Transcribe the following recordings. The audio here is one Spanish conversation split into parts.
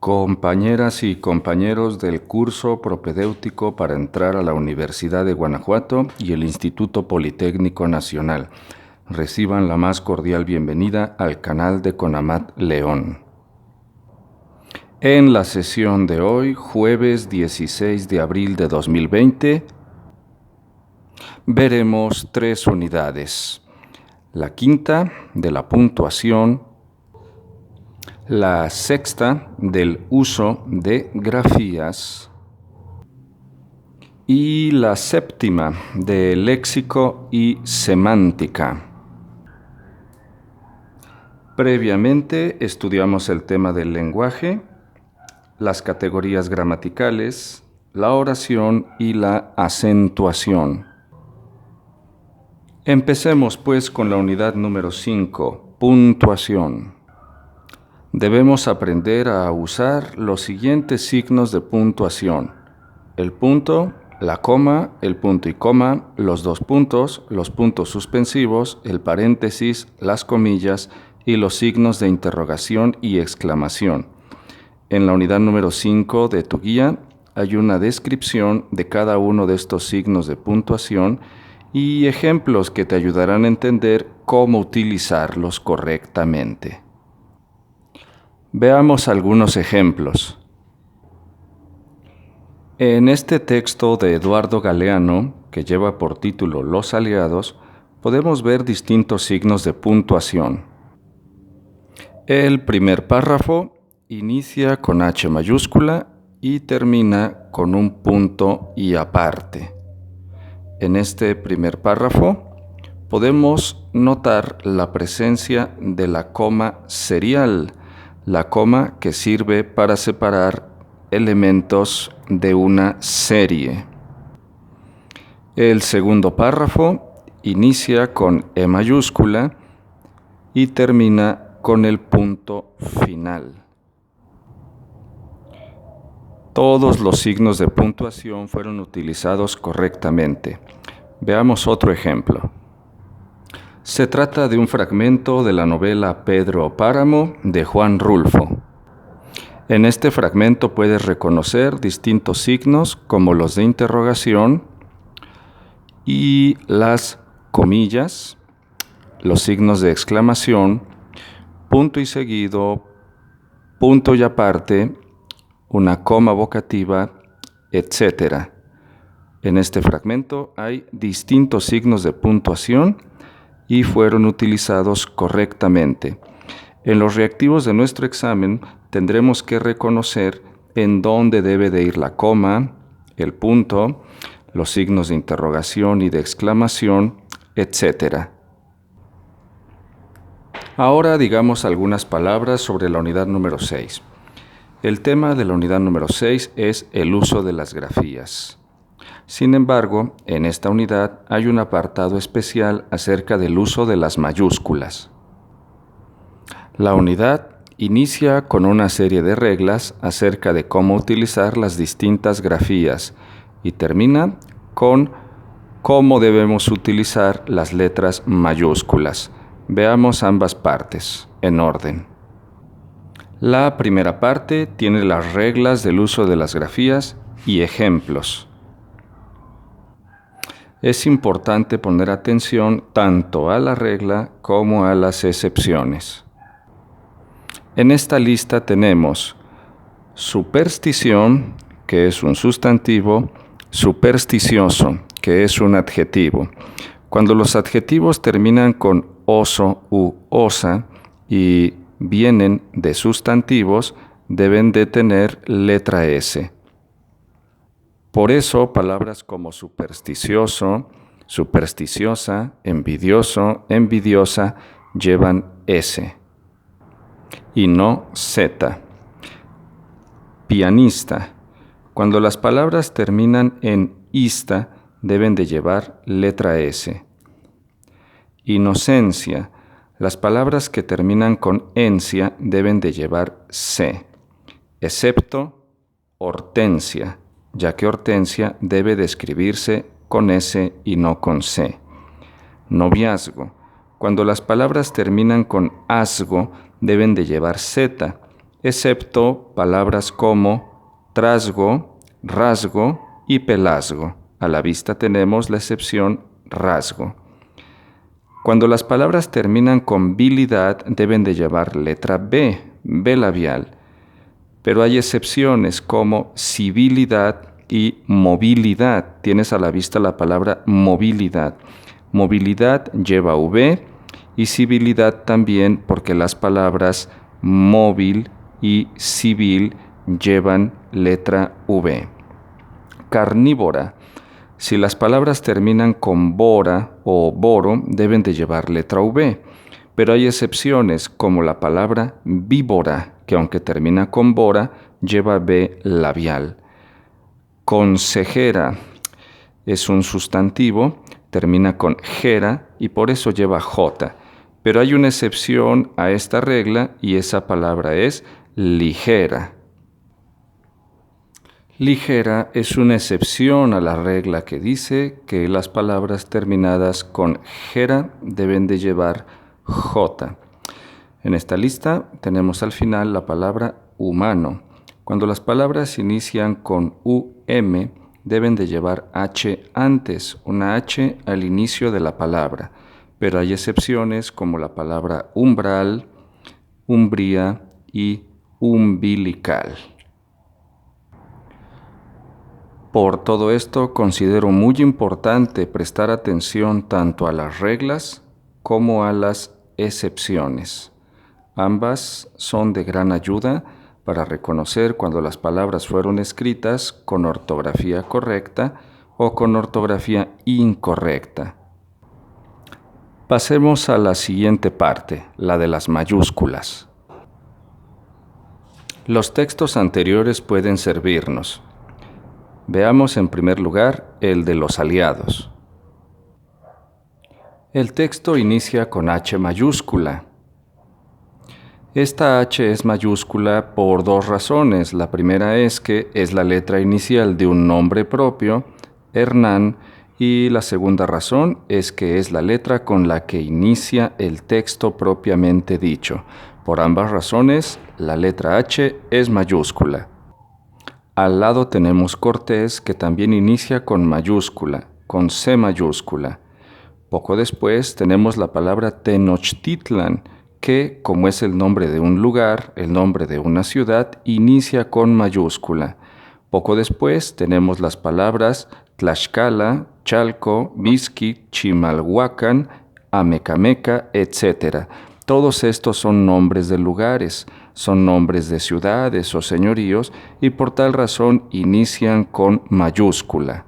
Compañeras y compañeros del curso propedéutico para entrar a la Universidad de Guanajuato y el Instituto Politécnico Nacional, reciban la más cordial bienvenida al canal de CONAMAT León. En la sesión de hoy, jueves 16 de abril de 2020, veremos 3 unidades. La quinta de la puntuación, la sexta del uso de grafías y la séptima de léxico y semántica. Previamente estudiamos el tema del lenguaje, las categorías gramaticales, la oración y la acentuación. Empecemos pues con la unidad número 5, puntuación. Debemos aprender a usar los siguientes signos de puntuación: el punto, la coma, el punto y coma, los 2 puntos, los puntos suspensivos, el paréntesis, las comillas y los signos de interrogación y exclamación. En la unidad número 5 de tu guía hay una descripción de cada uno de estos signos de puntuación y ejemplos que te ayudarán a entender cómo utilizarlos correctamente. Veamos algunos ejemplos. En este texto de Eduardo Galeano, que lleva por título Los Aliados, podemos ver distintos signos de puntuación. El primer párrafo inicia con H mayúscula y termina con un punto y aparte. En este primer párrafo podemos notar la presencia de la coma serial, la coma que sirve para separar elementos de una serie. El segundo párrafo inicia con E mayúscula y termina con el punto final. Todos los signos de puntuación fueron utilizados correctamente. Veamos otro ejemplo. Se trata de un fragmento de la novela Pedro Páramo de Juan Rulfo. En este fragmento puedes reconocer distintos signos como los de interrogación y las comillas, los signos de exclamación, punto y seguido, punto y aparte, una coma vocativa, etc. En este fragmento hay distintos signos de puntuación y fueron utilizados correctamente. En los reactivos de nuestro examen tendremos que reconocer en dónde debe de ir la coma, el punto, los signos de interrogación y de exclamación, etc. Ahora digamos algunas palabras sobre la unidad número 6. El tema de la unidad número 6 es el uso de las grafías. Sin embargo, en esta unidad hay un apartado especial acerca del uso de las mayúsculas. La unidad inicia con una serie de reglas acerca de cómo utilizar las distintas grafías y termina con cómo debemos utilizar las letras mayúsculas. Veamos ambas partes en orden. La primera parte tiene las reglas del uso de las grafías y ejemplos. Es importante poner atención tanto a la regla como a las excepciones. En esta lista tenemos superstición, que es un sustantivo, supersticioso, que es un adjetivo. Cuando los adjetivos terminan con oso u osa y vienen de sustantivos, deben de tener letra S. Por eso, palabras como supersticioso, supersticiosa, envidioso, envidiosa, llevan S y no Z. Pianista. Cuando las palabras terminan en ista, deben de llevar letra S. Inocencia. Las palabras que terminan con encia deben de llevar C, excepto hortensia, ya que hortensia debe de escribirse con S y no con C. Noviazgo. Cuando las palabras terminan con asgo, deben de llevar Z, excepto palabras como trasgo, rasgo y pelazgo. A la vista tenemos la excepción rasgo. Cuando las palabras terminan con bilidad, deben de llevar letra B, B labial. Pero hay excepciones como civilidad y movilidad. Tienes a la vista la palabra movilidad. Movilidad lleva V y civilidad también, porque las palabras móvil y civil llevan letra V. Carnívora. Si las palabras terminan con bora o boro, deben de llevar letra V, pero hay excepciones como la palabra víbora, que aunque termina con bora, lleva V labial. Consejera es un sustantivo, termina con gera y por eso lleva J, pero hay una excepción a esta regla y esa palabra es ligera. Ligera es una excepción a la regla que dice que las palabras terminadas con gera deben de llevar J. En esta lista tenemos al final la palabra humano. Cuando las palabras inician con UM, deben de llevar H antes, una H al inicio de la palabra, pero hay excepciones como la palabra umbral, umbría y umbilical. Por todo esto, considero muy importante prestar atención tanto a las reglas como a las excepciones. Ambas son de gran ayuda para reconocer cuando las palabras fueron escritas con ortografía correcta o con ortografía incorrecta. Pasemos a la siguiente parte, la de las mayúsculas. Los textos anteriores pueden servirnos. Veamos en primer lugar el de los aliados. El texto inicia con H mayúscula. Esta H es mayúscula por dos razones. La primera es que es la letra inicial de un nombre propio, Hernán, y la segunda razón es que es la letra con la que inicia el texto propiamente dicho. Por ambas razones, la letra H es mayúscula. Al lado tenemos Cortés, que también inicia con mayúscula, con C mayúscula. Poco después tenemos la palabra Tenochtitlan, que, como es el nombre de un lugar, el nombre de una ciudad, inicia con mayúscula. Poco después tenemos las palabras Tlaxcala, Chalco, Mixquic, Chimalhuacán, Amecameca, etc. Todos estos son nombres de lugares, son nombres de ciudades o señoríos y por tal razón inician con mayúscula.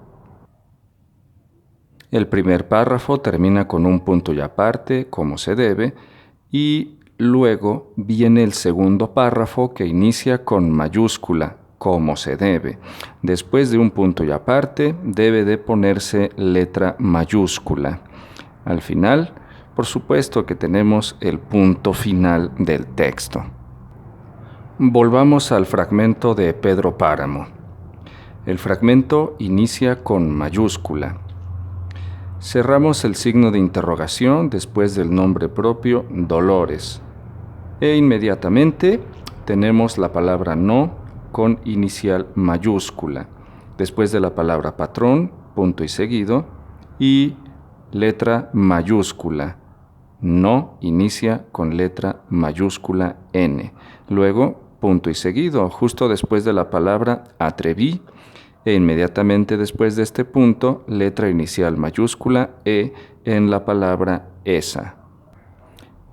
El primer párrafo termina con un punto y aparte, como se debe, y luego viene el segundo párrafo que inicia con mayúscula, como se debe. Después de un punto y aparte, debe de ponerse letra mayúscula. Al final, por supuesto que tenemos el punto final del texto. Volvamos al fragmento de Pedro Páramo. El fragmento inicia con mayúscula. Cerramos el signo de interrogación después del nombre propio Dolores. E inmediatamente tenemos la palabra no con inicial mayúscula. Después de la palabra patrón, punto y seguido, y letra mayúscula. No inicia con letra mayúscula N. Luego, punto y seguido, justo después de la palabra atreví, e inmediatamente después de este punto, letra inicial mayúscula E en la palabra esa.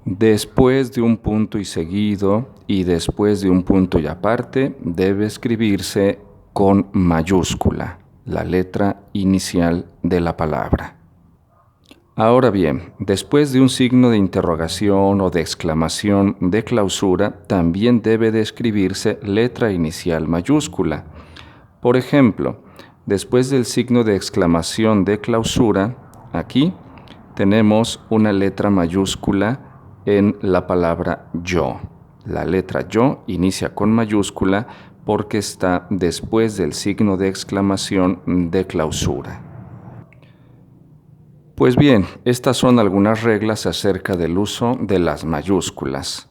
Después de un punto y seguido y después de un punto y aparte, debe escribirse con mayúscula, la letra inicial de la palabra. Ahora bien, después de un signo de interrogación o de exclamación de clausura, también debe de escribirse letra inicial mayúscula. Por ejemplo, después del signo de exclamación de clausura, aquí tenemos una letra mayúscula en la palabra yo. La letra yo inicia con mayúscula porque está después del signo de exclamación de clausura. Pues bien, estas son algunas reglas acerca del uso de las mayúsculas.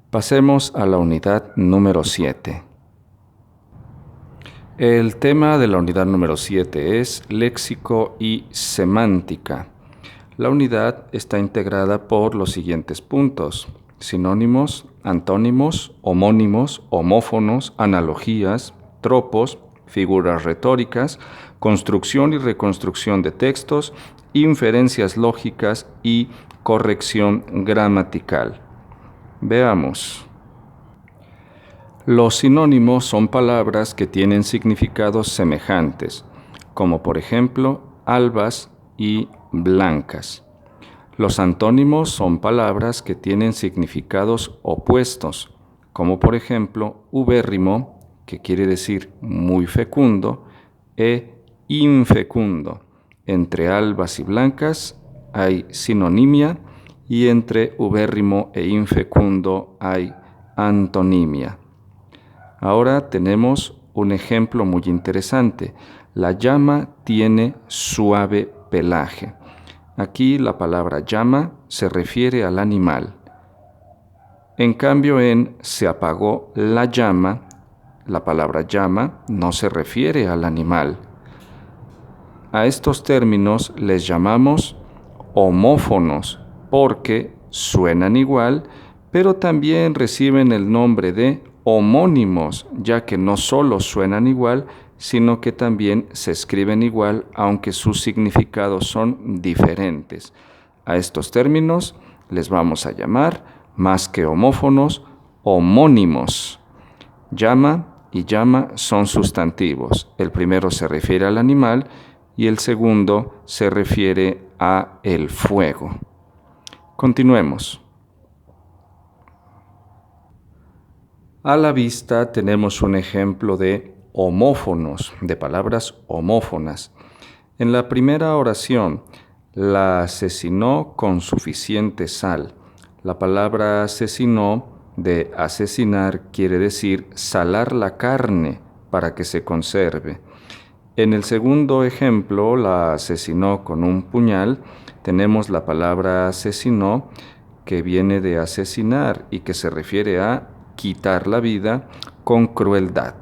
Pasemos a la unidad número 7. El tema de la unidad número 7 es léxico y semántica. La unidad está integrada por los siguientes puntos: sinónimos, antónimos, homónimos, homófonos, analogías, tropos, figuras retóricas, construcción y reconstrucción de textos, inferencias lógicas y corrección gramatical. Veamos. Los sinónimos son palabras que tienen significados semejantes, como por ejemplo albas y blancas. Los antónimos son palabras que tienen significados opuestos, como por ejemplo ubérrimo, que quiere decir muy fecundo, e infecundo. Entre albas y blancas hay sinonimia y entre ubérrimo e infecundo hay antonimia. Ahora tenemos un ejemplo muy interesante. La llama tiene suave pelaje. Aquí la palabra llama se refiere al animal. En cambio, en se apagó la llama, la palabra llama no se refiere al animal. A estos términos les llamamos homófonos porque suenan igual, pero también reciben el nombre de homónimos, ya que no solo suenan igual, sino que también se escriben igual, aunque sus significados son diferentes. A estos términos les vamos a llamar, más que homófonos, homónimos. Llama y llama son sustantivos. El primero se refiere al animal y el segundo se refiere a el fuego. Continuemos. A la vista tenemos un ejemplo de homófonos, de palabras homófonas. En la primera oración, la asesinó con suficiente sal. La palabra asesinó, de asesinar, quiere decir salar la carne para que se conserve. En el segundo ejemplo, la asesinó con un puñal, tenemos la palabra asesinó, que viene de asesinar y que se refiere a quitar la vida con crueldad.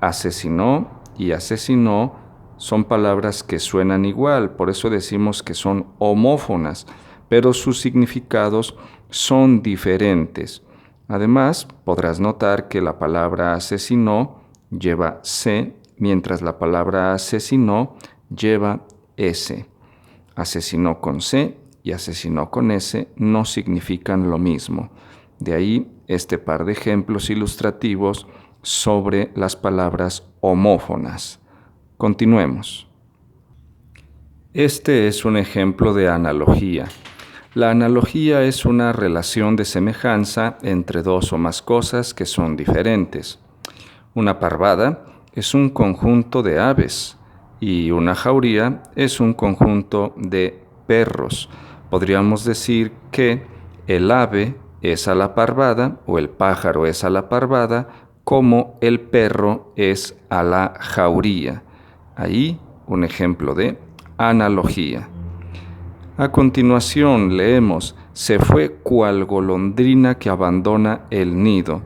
Asesinó y asesinó son palabras que suenan igual, por eso decimos que son homófonas, pero sus significados son diferentes. Además, podrás notar que la palabra asesinó lleva C, mientras la palabra asesinó lleva S. Asesinó con C y asesinó con S no significan lo mismo. De ahí este par de ejemplos ilustrativos sobre las palabras homófonas. Continuemos. Este es un ejemplo de analogía. La analogía es una relación de semejanza entre dos o más cosas que son diferentes. Una parvada es un conjunto de aves y una jauría es un conjunto de perros. Podríamos decir que el ave es a la parvada o el pájaro es a la parvada como el perro es a la jauría. Ahí un ejemplo de analogía. A continuación leemos, se fue cual golondrina que abandona el nido.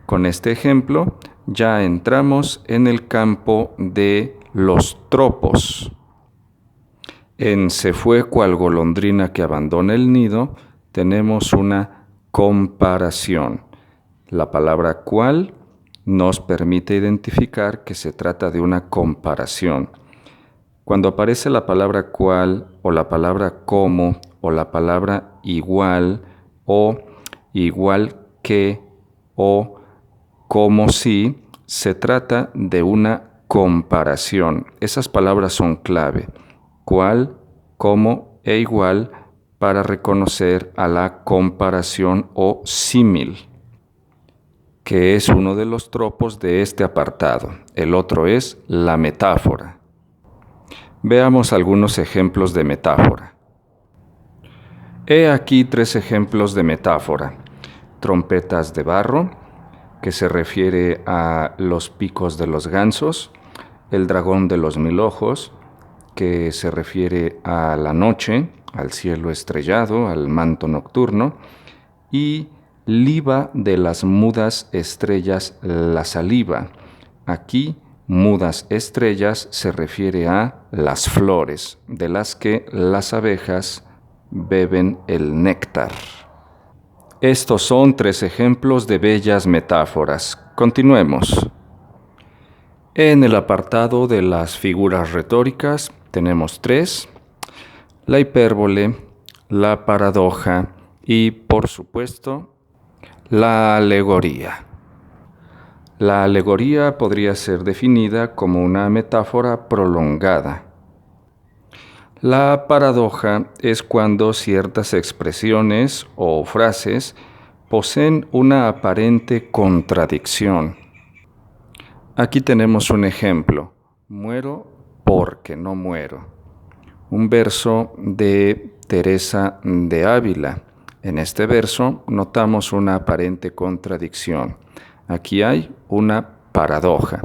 Con este ejemplo ya entramos en el campo de los tropos. En se fue cual golondrina que abandona el nido tenemos una comparación. La palabra cual nos permite identificar que se trata de una comparación. Cuando aparece la palabra cual o la palabra como o la palabra igual o igual que o como si, se trata de una comparación. Esas palabras son clave. Cual como e igual para reconocer a la comparación o símil, que es uno de los tropos de este apartado. El otro es la metáfora. Veamos algunos ejemplos de metáfora. He aquí 3 ejemplos de metáfora. Trompetas de barro, que se refiere a los picos de los gansos. El dragón de los 1000 ojos, que se refiere a la noche, al cielo estrellado, al manto nocturno. Y liba de las mudas estrellas, la saliva. Aquí, mudas estrellas se refiere a las flores, de las que las abejas beben el néctar. Estos son 3 ejemplos de bellas metáforas. Continuemos. En el apartado de las figuras retóricas tenemos 3: la hipérbole, la paradoja y, por supuesto, la alegoría. La alegoría podría ser definida como una metáfora prolongada. La paradoja es cuando ciertas expresiones o frases poseen una aparente contradicción. Aquí tenemos un ejemplo: muero porque no muero. Un verso de Teresa de Ávila. En este verso notamos una aparente contradicción. Aquí hay una paradoja.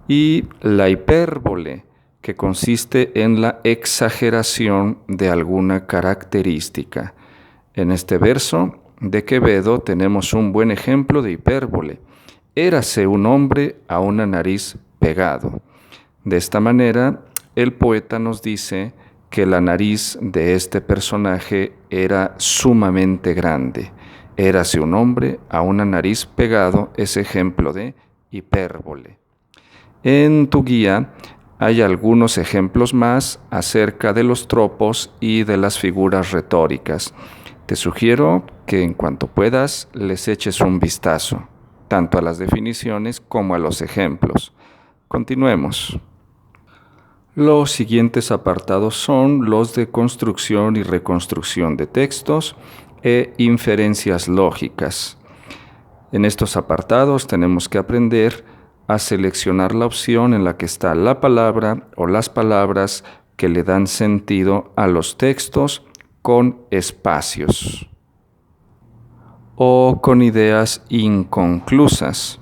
Y la hipérbole, que consiste en la exageración de alguna característica. En este verso de Quevedo tenemos un buen ejemplo de hipérbole. Érase un hombre a una nariz pegado. De esta manera, el poeta nos dice que la nariz de este personaje era sumamente grande. Érase un hombre a una nariz pegado, es ejemplo de hipérbole. En tu guía hay algunos ejemplos más acerca de los tropos y de las figuras retóricas. Te sugiero que en cuanto puedas les eches un vistazo, tanto a las definiciones como a los ejemplos. Continuemos. Los siguientes apartados son los de construcción y reconstrucción de textos e inferencias lógicas. En estos apartados tenemos que aprender a seleccionar la opción en la que está la palabra o las palabras que le dan sentido a los textos con espacios o con ideas inconclusas.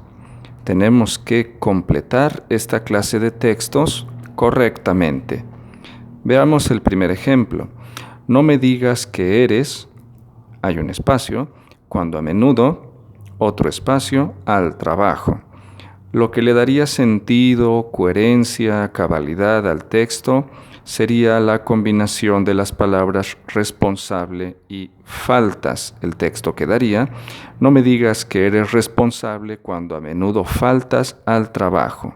Tenemos que completar esta clase de textos correctamente. Veamos el primer ejemplo. No me digas que eres, hay un espacio, cuando a menudo, otro espacio, al trabajo. Lo que le daría sentido, coherencia, cabalidad al texto sería la combinación de las palabras responsable y faltas. El texto quedaría: no me digas que eres responsable cuando a menudo faltas al trabajo.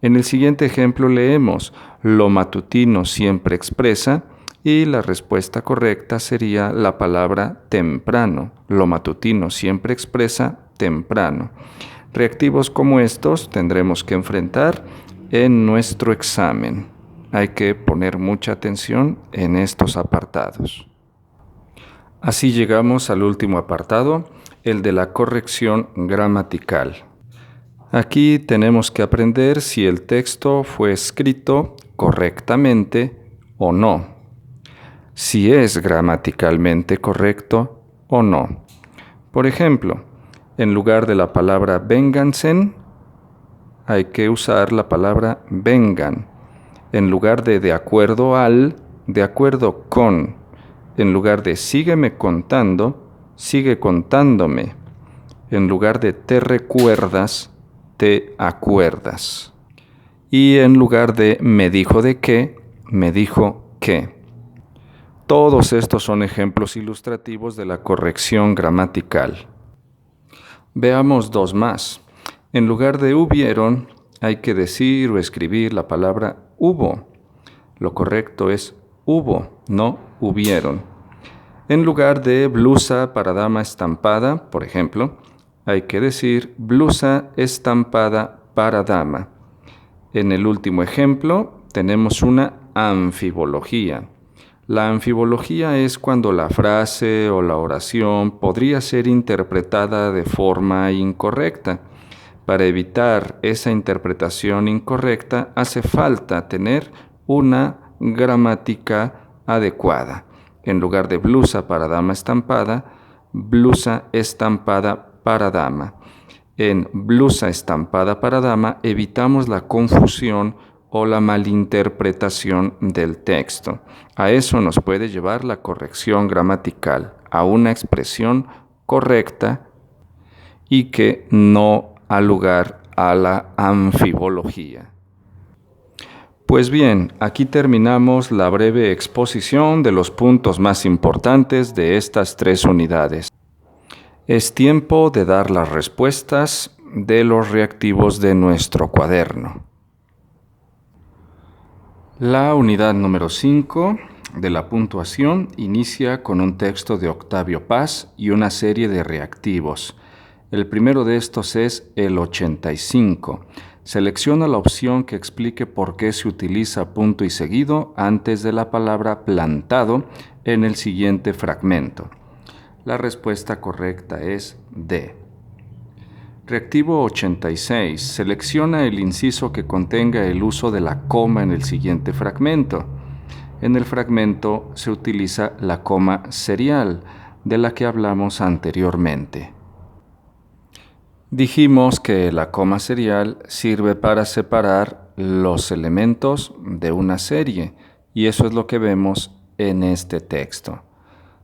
En el siguiente ejemplo leemos: lo matutino siempre expresa, y la respuesta correcta sería la palabra temprano. Lo matutino siempre expresa temprano. Reactivos como estos tendremos que enfrentar en nuestro examen. Hay que poner mucha atención en estos apartados. Así llegamos al último apartado, el de la corrección gramatical. Aquí tenemos que aprender si el texto fue escrito correctamente o no, si es gramaticalmente correcto o no. Por ejemplo, en lugar de la palabra vénganse, hay que usar la palabra vengan. En lugar de acuerdo al, de acuerdo con. En lugar de sígueme contando, sigue contándome. En lugar de te recuerdas, te acuerdas. Y en lugar de me dijo de qué, me dijo qué. Todos estos son ejemplos ilustrativos de la corrección gramatical. Veamos 2 más. En lugar de hubieron, hay que decir o escribir la palabra hubo. Lo correcto es hubo, no hubieron. En lugar de blusa para dama estampada, por ejemplo, hay que decir blusa estampada para dama. En el último ejemplo tenemos una anfibología. La anfibología es cuando la frase o la oración podría ser interpretada de forma incorrecta. Para evitar esa interpretación incorrecta, hace falta tener una gramática adecuada. En lugar de blusa para dama estampada, blusa estampada para dama. En blusa estampada para dama evitamos la confusión o la malinterpretación del texto. A eso nos puede llevar la corrección gramatical, a una expresión correcta y que no da lugar a la anfibología. Pues bien, aquí terminamos la breve exposición de los puntos más importantes de estas 3 unidades. Es tiempo de dar las respuestas de los reactivos de nuestro cuaderno. La unidad número 5 de la puntuación inicia con un texto de Octavio Paz y una serie de reactivos. El primero de estos es el 85. Selecciona la opción que explique por qué se utiliza punto y seguido antes de la palabra plantado en el siguiente fragmento. La respuesta correcta es D. Reactivo 86. Selecciona el inciso que contenga el uso de la coma en el siguiente fragmento. En el fragmento se utiliza la coma serial, de la que hablamos anteriormente. Dijimos que la coma serial sirve para separar los elementos de una serie, y eso es lo que vemos en este texto.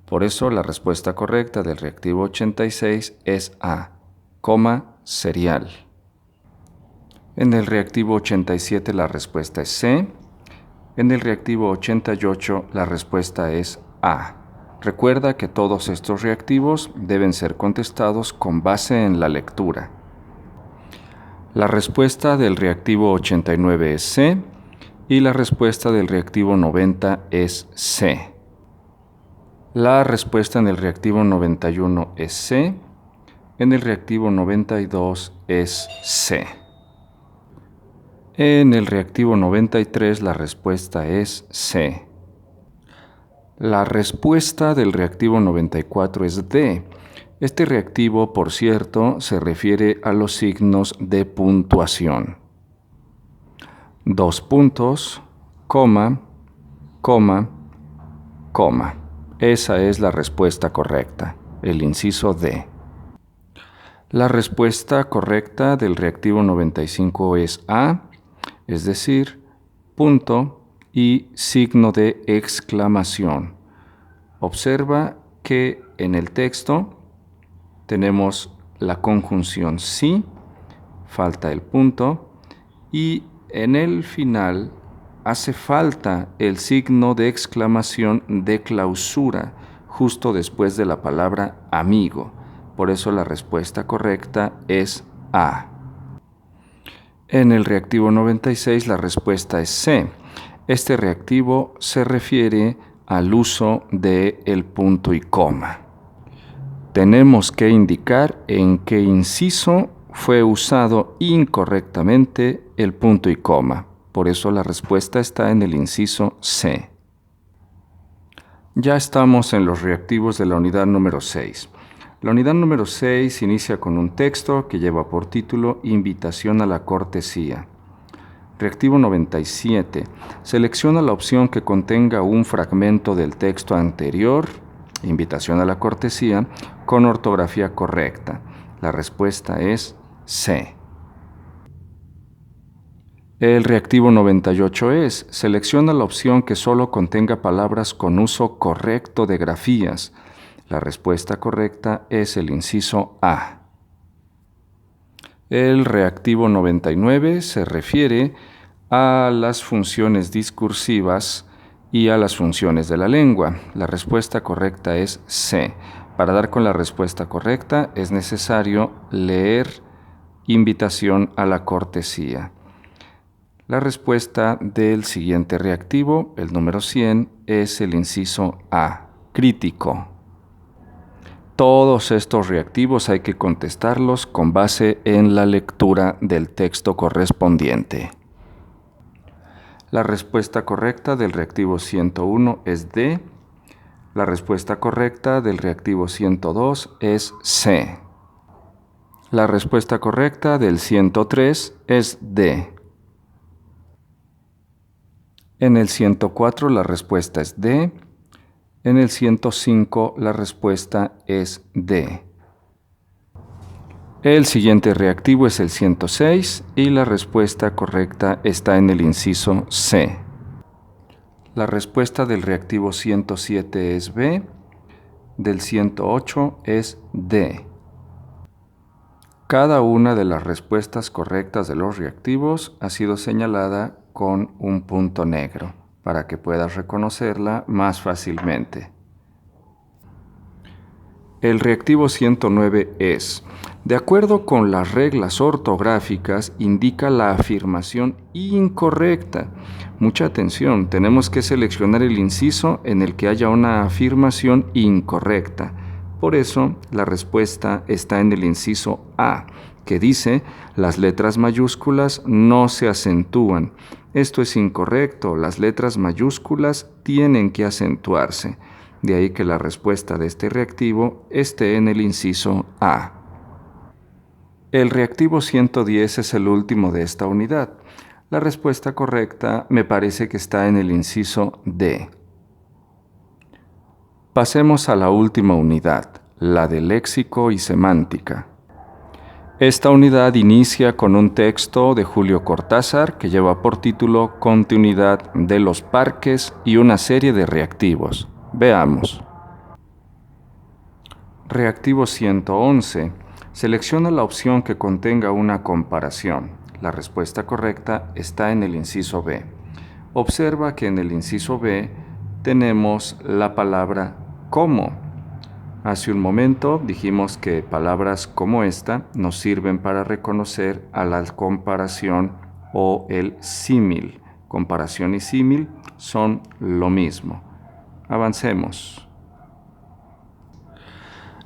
Por eso la respuesta correcta del reactivo 86 es A, coma serial. En el reactivo 87 la respuesta es C. En el reactivo 88 la respuesta es A. Recuerda que todos estos reactivos deben ser contestados con base en la lectura. La respuesta del reactivo 89 es C y la respuesta del reactivo 90 es C. La respuesta en el reactivo 91 es C. En el reactivo 92 es C. En el reactivo 93 la respuesta es C. La respuesta del reactivo 94 es D. Este reactivo, por cierto, se refiere a los signos de puntuación. 2 puntos, coma, coma, coma. Esa es la respuesta correcta, el inciso D. La respuesta correcta del reactivo 95 es A, es decir, punto y signo de exclamación. Observa que en el texto tenemos la conjunción sí, falta el punto, y en el final hace falta el signo de exclamación de clausura, justo después de la palabra amigo. Por eso la respuesta correcta es A. En el reactivo 96 la respuesta es C. Este reactivo se refiere al uso de el punto y coma. Tenemos que indicar en qué inciso fue usado incorrectamente el punto y coma. Por eso la respuesta está en el inciso C. Ya estamos en los reactivos de la unidad número 6. La unidad número 6 inicia con un texto que lleva por título Invitación a la cortesía. Reactivo 97. Selecciona la opción que contenga un fragmento del texto anterior, Invitación a la cortesía, con ortografía correcta. La respuesta es C. El reactivo 98 es, selecciona la opción que solo contenga palabras con uso correcto de grafías. La respuesta correcta es el inciso A. El reactivo 99 se refiere a las funciones discursivas y a las funciones de la lengua. La respuesta correcta es C. Para dar con la respuesta correcta es necesario leer Invitación a la cortesía. La respuesta del siguiente reactivo, el número 100, es el inciso A, crítico. Todos estos reactivos hay que contestarlos con base en la lectura del texto correspondiente. La respuesta correcta del reactivo 101 es D. La respuesta correcta del reactivo 102 es C. La respuesta correcta del 103 es D. En el 104 la respuesta es D. En el 105 la respuesta es D. El siguiente reactivo es el 106 y la respuesta correcta está en el inciso C. La respuesta del reactivo 107 es B, del 108 es D. Cada una de las respuestas correctas de los reactivos ha sido señalada con un punto negro para que puedas reconocerla más fácilmente. El reactivo 109 es: de acuerdo con las reglas ortográficas, indica la afirmación incorrecta. Mucha atención, tenemos que seleccionar el inciso en el que haya una afirmación incorrecta. Por eso, la respuesta está en el inciso A, que dice: las letras mayúsculas no se acentúan. Esto es incorrecto, las letras mayúsculas tienen que acentuarse. De ahí que la respuesta de este reactivo esté en el inciso A. El reactivo 110 es el último de esta unidad. La respuesta correcta me parece que está en el inciso D. Pasemos a la última unidad, la de léxico y semántica. Esta unidad inicia con un texto de Julio Cortázar que lleva por título Continuidad de los parques y una serie de reactivos. Veamos. Reactivo 111. Selecciona la opción que contenga una comparación. La respuesta correcta está en el inciso B. Observa que en el inciso B tenemos la palabra como. Hace un momento dijimos que palabras como esta nos sirven para reconocer a la comparación o el símil. Comparación y símil son lo mismo. Avancemos.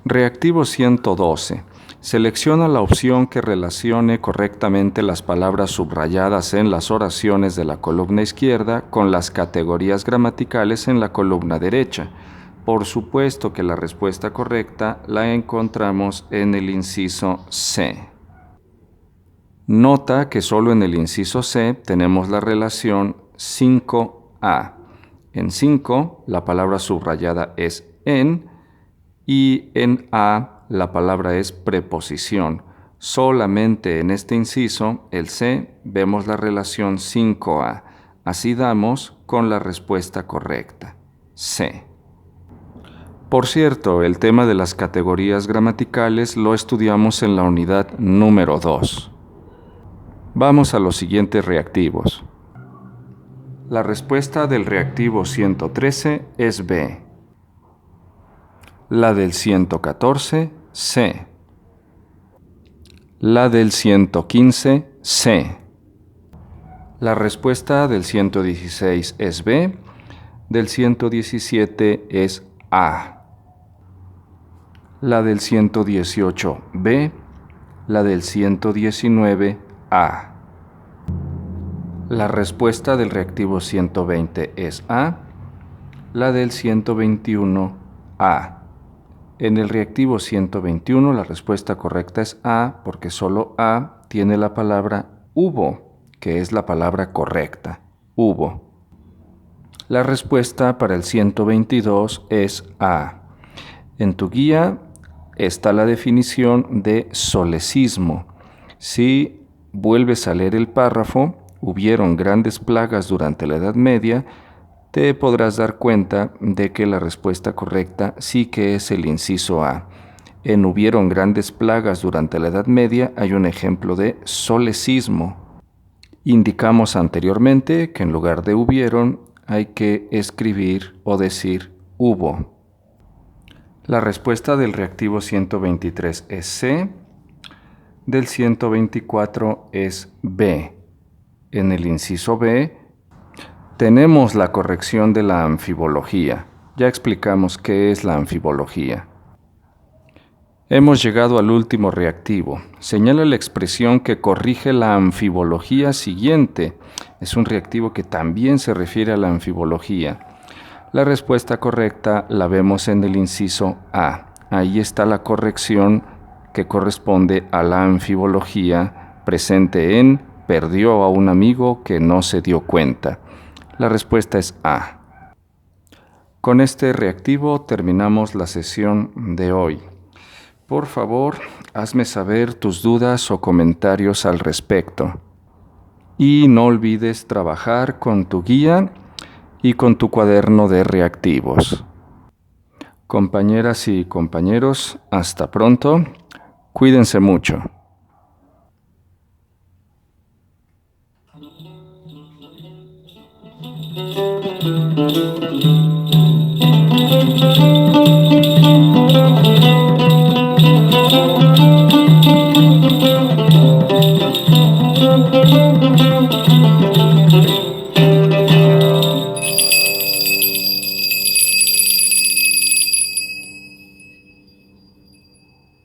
Reactivo 112. Selecciona la opción que relacione correctamente las palabras subrayadas en las oraciones de la columna izquierda con las categorías gramaticales en la columna derecha. Por supuesto que la respuesta correcta la encontramos en el inciso C. Nota que solo en el inciso C tenemos la relación 5A. En 5, la palabra subrayada es en, y en A, la palabra es preposición. Solamente en este inciso, el C, vemos la relación 5A. Así damos con la respuesta correcta, C. Por cierto, el tema de las categorías gramaticales lo estudiamos en la unidad número 2. Vamos a los siguientes reactivos. La respuesta del reactivo 113 es B. La del 114, C. La del 115, C. La respuesta del 116 es B. Del 117 es A. La del 118, B. La del 119, A. La respuesta del reactivo 120 es A. La del 121, A. En el reactivo 121 la respuesta correcta es A porque solo A tiene la palabra hubo, que es la palabra correcta, hubo. La respuesta para el 122 es A. En tu guía está la definición de solecismo. Si vuelves a leer el párrafo, hubieron grandes plagas durante la Edad Media, te podrás dar cuenta de que la respuesta correcta sí que es el inciso A. En hubieron grandes plagas durante la Edad Media hay un ejemplo de solecismo. Indicamos anteriormente que en lugar de hubieron hay que escribir o decir hubo. La respuesta del reactivo 123 es C. Del 124 es B. En el inciso B tenemos la corrección de la anfibología. Ya explicamos qué es la anfibología. Hemos llegado al último reactivo. Señala la expresión que corrige la anfibología siguiente. Es un reactivo que también se refiere a la anfibología. La respuesta correcta la vemos en el inciso A. Ahí está la corrección que corresponde a la anfibología presente en perdió a un amigo que no se dio cuenta. La respuesta es A. Con este reactivo terminamos la sesión de hoy. Por favor, hazme saber tus dudas o comentarios al respecto. Y no olvides trabajar con tu guía y con tu cuaderno de reactivos. Compañeras y compañeros, hasta pronto. Cuídense mucho.